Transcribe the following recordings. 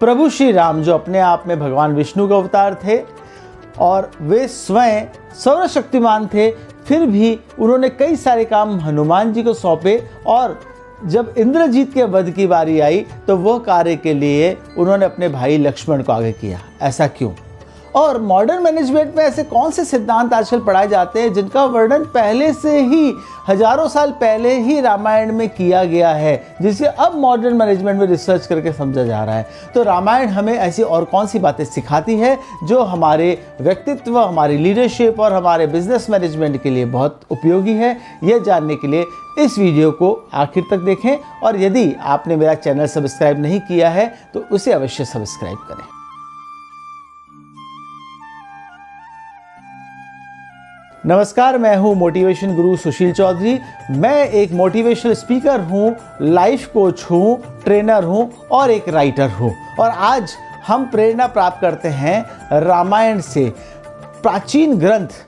प्रभु श्री राम जो अपने आप में भगवान विष्णु का अवतार थे और वे स्वयं सर्वशक्तिमान थे, फिर भी उन्होंने कई सारे काम हनुमान जी को सौंपे और जब इंद्रजीत के वध की बारी आई तो वह कार्य के लिए उन्होंने अपने भाई लक्ष्मण को आगे किया। ऐसा क्यों? और मॉडर्न मैनेजमेंट में ऐसे कौन से सिद्धांत आजकल पढ़ाए जाते हैं जिनका वर्णन पहले से ही हजारों साल पहले ही रामायण में किया गया है, जिसे अब मॉडर्न मैनेजमेंट में रिसर्च करके समझा जा रहा है। तो रामायण हमें ऐसी और कौन सी बातें सिखाती है जो हमारे व्यक्तित्व, हमारी लीडरशिप और हमारे बिजनेस मैनेजमेंट के लिए बहुत उपयोगी है, यह जानने के लिए इस वीडियो को आखिर तक देखें। और यदि आपने मेरा चैनल सब्सक्राइब नहीं किया है तो उसे अवश्य सब्सक्राइब करें। नमस्कार, मैं हूं मोटिवेशन गुरु सुशील चौधरी। मैं एक मोटिवेशनल स्पीकर हूं, लाइफ कोच हूं, ट्रेनर हूं और एक राइटर हूं। और आज हम प्रेरणा प्राप्त करते हैं रामायण से, प्राचीन ग्रंथ,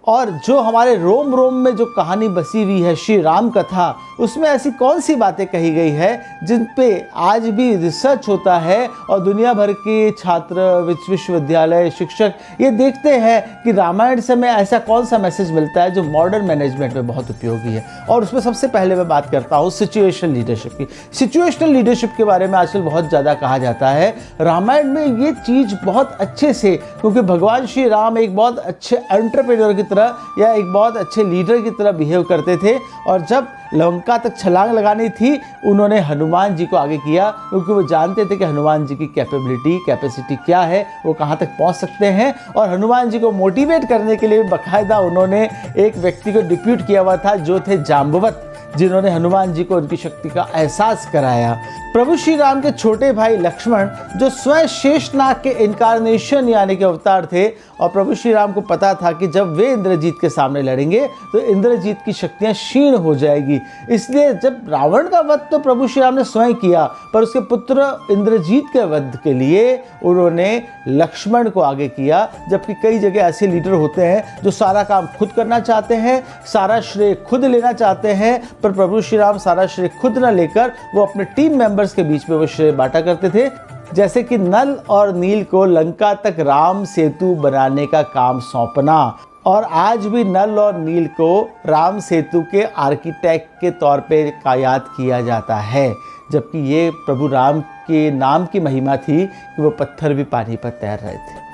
और जो हमारे रोम रोम में जो कहानी बसी हुई है श्री राम कथा, उसमें ऐसी कौन सी बातें कही गई है जिन पे आज भी रिसर्च होता है और दुनिया भर के छात्र, विश्वविद्यालय, शिक्षक ये देखते हैं कि रामायण से हमें ऐसा कौन सा मैसेज मिलता है जो मॉडर्न मैनेजमेंट में बहुत उपयोगी है। और उसमें सबसे पहले मैं बात करता हूँ सिचुएशनल लीडरशिप की। सिचुएशनल लीडरशिप के बारे में आजकल बहुत ज़्यादा कहा जाता है। रामायण में ये चीज़ बहुत अच्छे से, क्योंकि भगवान श्री राम एक बहुत अच्छे एंटरप्रेन्योर की तरह या एक बहुत अच्छे लीडर की तरह बिहेव करते थे, और जब लंका तक छलांग लगानी थी उन्होंने हनुमान जी को आगे किया, क्योंकि वो जानते थे कि हनुमान जी की कैपेसिटी क्या है, वो कहाँ तक पहुँच सकते हैं। और हनुमान जी को मोटिवेट करने के लिए बाकायदा उन्होंने एक व्यक्ति को डिप्यूट किया हुआ था जो थे जाम्बवत, जिन्होंने हनुमान जी को उनकी शक्ति का एहसास कराया। प्रभु श्री राम के छोटे भाई लक्ष्मण जो स्वयं शेषनाग के इनकारनेशन यानी के अवतार थे, और प्रभु श्री राम को पता था कि जब वे इंद्रजीत के सामने लड़ेंगे तो इंद्रजीत की शक्तियां क्षीण हो जाएगी। इसलिए जब रावण का वध तो प्रभु श्री राम ने स्वयं किया, पर उसके पुत्र इंद्रजीत के वध के लिए उन्होंने लक्ष्मण को आगे किया। जबकि कई जगह ऐसे लीडर होते हैं जो सारा काम खुद करना चाहते हैं, सारा श्रेय खुद लेना चाहते हैं, पर प्रभु श्री राम सारा श्रेय खुद न लेकर वो अपने टीम मेंबर्स के बीच में वो श्रेय बांटा करते थे। जैसे कि नल और नील को लंका तक राम सेतु बनाने का काम सौंपना, और आज भी नल और नील को राम सेतु के आर्किटेक्ट के तौर पे याद किया जाता है। जबकि ये प्रभु राम के नाम की महिमा थी कि वो पत्थर भी पानी पर तैर रहे थे।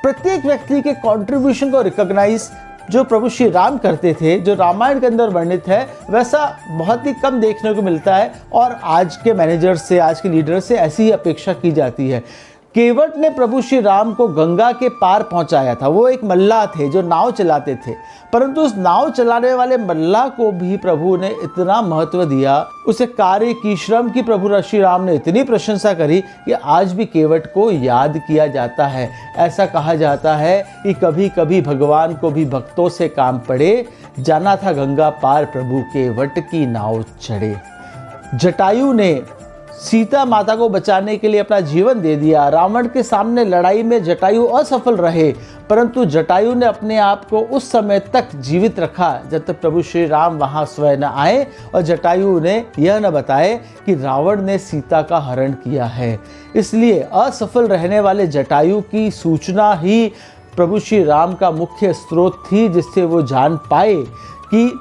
प्रत्येक व्यक्ति के कंट्रीब्यूशन को रिकॉग्नाइज जो प्रभु श्री राम करते थे, जो रामायण के अंदर वर्णित है, वैसा बहुत ही कम देखने को मिलता है। और आज के मैनेजर से, आज के लीडर से ऐसी ही अपेक्षा की जाती है। केवट ने प्रभु श्री राम को गंगा के पार पहुंचाया था। वो एक मल्लाह थे जो नाव चलाते थे, परंतु उस नाव चलाने वाले मल्लाह को भी प्रभु ने इतना महत्व दिया, उसे कार्य की, श्रम की प्रभु श्री राम ने इतनी प्रशंसा करी कि आज भी केवट को याद किया जाता है। ऐसा कहा जाता है कि कभी कभी भगवान को भी भक्तों से काम पड़े, जाना था गंगा पार प्रभु केवट की नाव चढ़े। जटायु ने सीता माता को बचाने के लिए अपना जीवन दे दिया। रावण के सामने लड़ाई में जटायु असफल रहे, परंतु जटायु ने अपने आप को उस समय तक जीवित रखा जब तक प्रभु श्री राम वहां स्वयं न आए और जटायु ने यह न बताए कि रावण ने सीता का हरण किया है। इसलिए असफल रहने वाले जटायु की सूचना ही प्रभु श्री राम का मुख्य स्रोत थी, जिससे वो जान पाए कि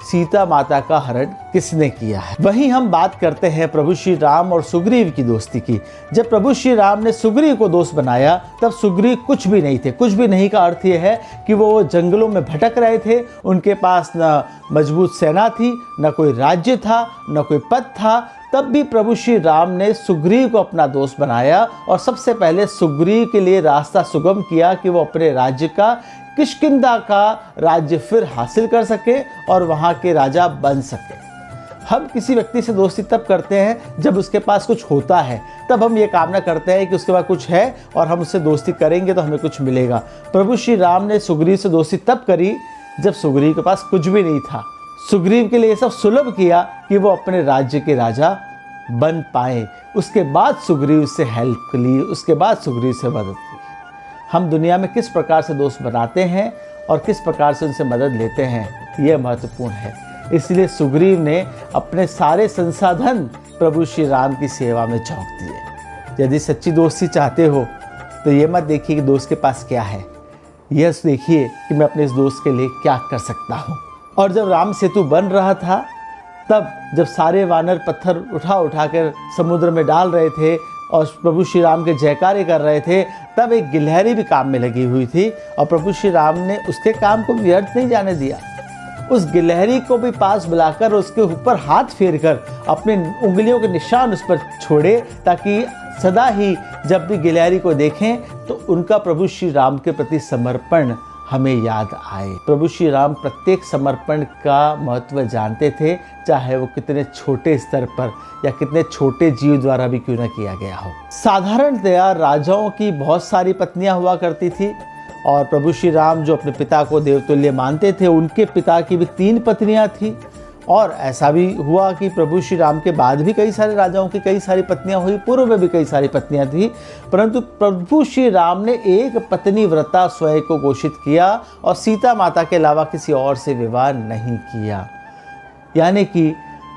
सीता माता का हरण किसने किया है। वहीं हम बात करते हैं प्रभु श्री राम और सुग्रीव की दोस्ती की। जब प्रभु श्री राम ने सुग्रीव को दोस्त बनाया तब सुग्रीव कुछ भी नहीं थे। कुछ भी नहीं का अर्थ यह है कि वो जंगलों में भटक रहे थे, उनके पास न मजबूत सेना थी, न कोई राज्य था, न कोई पद था। तब भी प्रभु श्री राम ने सुग्रीव को अपना दोस्त बनाया और सबसे पहले सुग्रीव के लिए रास्ता सुगम किया कि वो अपने राज्य का, किष्किंधा का राज्य फिर हासिल कर सके और वहाँ के राजा बन सके। हम किसी व्यक्ति से दोस्ती तब करते हैं जब उसके पास कुछ होता है, तब हम ये कामना करते हैं कि उसके पास कुछ है और हम उससे दोस्ती करेंगे तो हमें कुछ मिलेगा। प्रभु श्री राम ने सुग्रीव से दोस्ती तब करी जब सुग्रीव के पास कुछ भी नहीं था। सुग्रीव के लिए सब सुलभ किया कि वो अपने राज्य के राजा बन पाए। उसके बाद सुग्रीव से हेल्प ली, उसके बाद सुग्रीव से मदद ली। हम दुनिया में किस प्रकार से दोस्त बनाते हैं और किस प्रकार से उनसे मदद लेते हैं, यह महत्वपूर्ण है। इसलिए सुग्रीव ने अपने सारे संसाधन प्रभु श्री राम की सेवा में झोंक दिए। यदि सच्ची दोस्ती चाहते हो तो ये मत देखिए कि दोस्त के पास क्या है, यह देखिए कि मैं अपने इस दोस्त के लिए क्या कर सकता हूँ। और जब राम सेतु बन रहा था, तब जब सारे वानर पत्थर उठा उठा कर समुद्र में डाल रहे थे और प्रभु श्री राम के जयकारे कर रहे थे, तब एक गिलहरी भी काम में लगी हुई थी और प्रभु श्री राम ने उसके काम को व्यर्थ नहीं जाने दिया। उस गिलहरी को भी पास बुलाकर उसके ऊपर हाथ फेरकर अपनी उंगलियों के निशान उस पर छोड़े, ताकि सदा ही जब भी गिलहरी को देखें तो उनका प्रभु श्री राम के प्रति समर्पण हमें याद आए। प्रभु श्री राम प्रत्येक समर्पण का महत्व जानते थे, चाहे वो कितने छोटे स्तर पर या कितने छोटे जीव द्वारा भी क्यों न किया गया हो। साधारणतया राजाओं की बहुत सारी पत्नियां हुआ करती थी और प्रभु श्री राम जो अपने पिता को देवतुल्य मानते थे, उनके पिता की भी 3 पत्नियां थी। और ऐसा भी हुआ कि प्रभु श्री राम के बाद भी कई सारे राजाओं की कई सारी पत्नियां हुई, पूर्व में भी कई सारी पत्नियां थी, परंतु प्रभु श्री राम ने एक पत्नी व्रता स्वयं को घोषित किया और सीता माता के अलावा किसी और से विवाह नहीं किया। यानी कि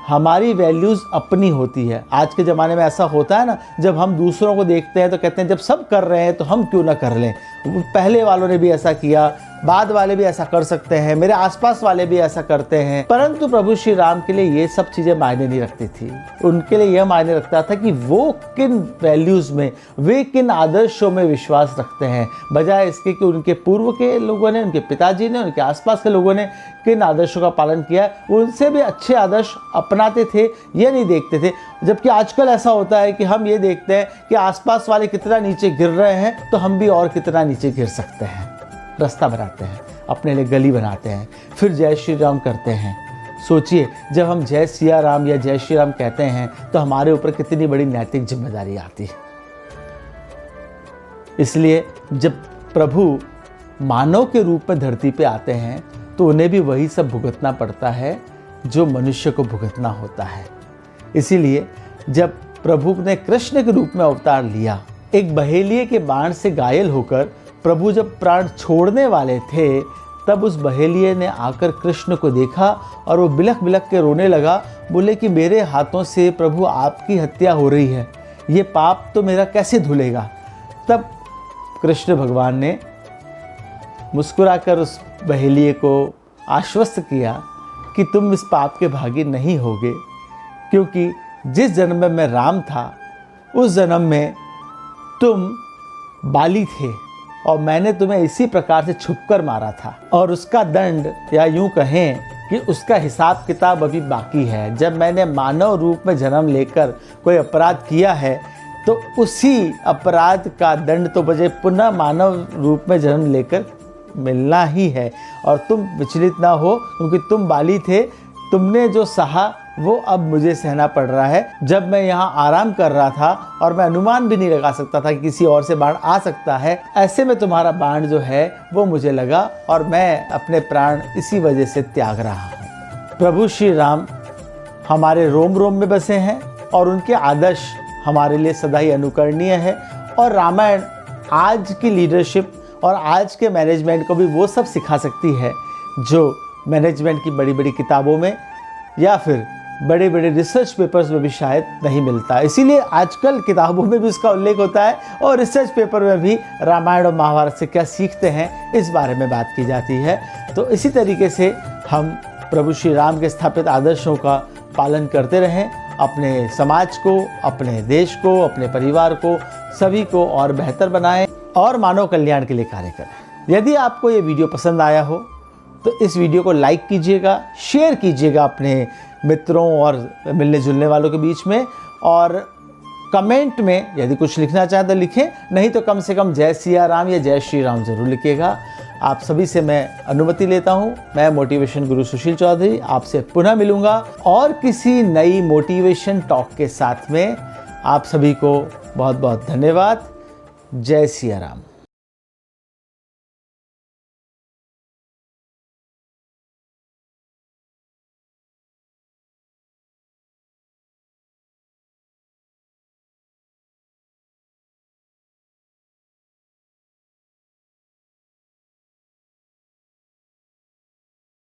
हमारी वैल्यूज़ अपनी होती है। आज के ज़माने में ऐसा होता है ना, जब हम दूसरों को देखते हैं तो कहते हैं जब सब कर रहे हैं तो हम क्यों ना कर लें, पहले वालों ने भी ऐसा किया, बाद वाले भी ऐसा कर सकते हैं, मेरे आसपास वाले भी ऐसा करते हैं। परंतु प्रभु श्री राम के लिए ये सब चीज़ें मायने नहीं रखती थी। उनके लिए यह मायने रखता था कि वो किन वैल्यूज़ में, वे किन आदर्शों में विश्वास रखते हैं, बजाय इसके कि उनके पूर्व के लोगों ने, उनके पिताजी ने, उनके आसपास के लोगों ने किन आदर्शों का पालन किया, उनसे भी अच्छे आदर्श अपनाते थे, ये नहीं देखते थे। जबकि आजकल ऐसा होता है कि हम ये देखते हैं कि आसपास वाले कितना नीचे गिर रहे हैं तो हम भी और कितना नीचे गिर सकते हैं। रास्ता बनाते हैं, अपने लिए गली बनाते हैं, फिर जय श्री राम करते हैं। सोचिए, जब हम जय सिया राम या जय श्री राम कहते हैं तो हमारे ऊपर कितनी बड़ी नैतिक जिम्मेदारी आती है। इसलिए जब प्रभु मानव के रूप में धरती पे आते हैं तो उन्हें भी वही सब भुगतना पड़ता है जो मनुष्य को भुगतना होता है। इसीलिए जब प्रभु ने कृष्ण के रूप में अवतार लिया, एक बहेलिए के बाण से घायल होकर प्रभु जब प्राण छोड़ने वाले थे, तब उस बहेलिए ने आकर कृष्ण को देखा और वो बिलख बिलख के रोने लगा। बोले कि मेरे हाथों से प्रभु आपकी हत्या हो रही है, ये पाप तो मेरा कैसे धुलेगा। तब कृष्ण भगवान ने मुस्कुराकर उस बहेलिए को आश्वस्त किया कि तुम इस पाप के भागी नहीं होगे, क्योंकि जिस जन्म में मैं राम था उस जन्म में तुम बाली थे और मैंने तुम्हें इसी प्रकार से छुपकर मारा था, और उसका दंड या यूं कहें कि उसका हिसाब किताब अभी बाकी है। जब मैंने मानव रूप में जन्म लेकर कोई अपराध किया है तो उसी अपराध का दंड तो मुझे पुनः मानव रूप में जन्म लेकर मिलना ही है। और तुम विचलित ना हो, क्योंकि तुम बाली थे, तुमने जो सहा वो अब मुझे सहना पड़ रहा है। जब मैं यहाँ आराम कर रहा था और मैं अनुमान भी नहीं लगा सकता था कि किसी और से बाण आ सकता है, ऐसे में तुम्हारा बाण जो है वो मुझे लगा और मैं अपने प्राण इसी वजह से त्याग रहा हूँ। प्रभु श्री राम हमारे रोम रोम में बसे हैं और उनके आदर्श हमारे लिए सदा ही अनुकरणीय है। और रामायण आज की लीडरशिप और आज के मैनेजमेंट को भी वो सब सिखा सकती है जो मैनेजमेंट की बड़ी बड़ी किताबों में या फिर बड़े बड़े रिसर्च पेपर्स में भी शायद नहीं मिलता। इसीलिए आजकल किताबों में भी उसका उल्लेख होता है और रिसर्च पेपर में भी रामायण और महाभारत से क्या सीखते हैं इस बारे में बात की जाती है। तो इसी तरीके से हम प्रभु श्री राम के स्थापित आदर्शों का पालन करते रहें, अपने समाज को, अपने देश को, अपने परिवार को, सभी को और बेहतर बनाएं और मानव कल्याण के लिए कार्य करें। यदि आपको ये वीडियो पसंद आया हो तो इस वीडियो को लाइक कीजिएगा, शेयर कीजिएगा अपने मित्रों और मिलने जुलने वालों के बीच में, और कमेंट में यदि कुछ लिखना चाहें तो लिखें, नहीं तो कम से कम जय सिया राम या जय श्री राम ज़रूर लिखिएगा। आप सभी से मैं अनुमति लेता हूं। मैं मोटिवेशन गुरु सुशील चौधरी आपसे पुनः मिलूंगा और किसी नई मोटिवेशन टॉक के साथ में। आप सभी को बहुत बहुत धन्यवाद। जय सिया राम।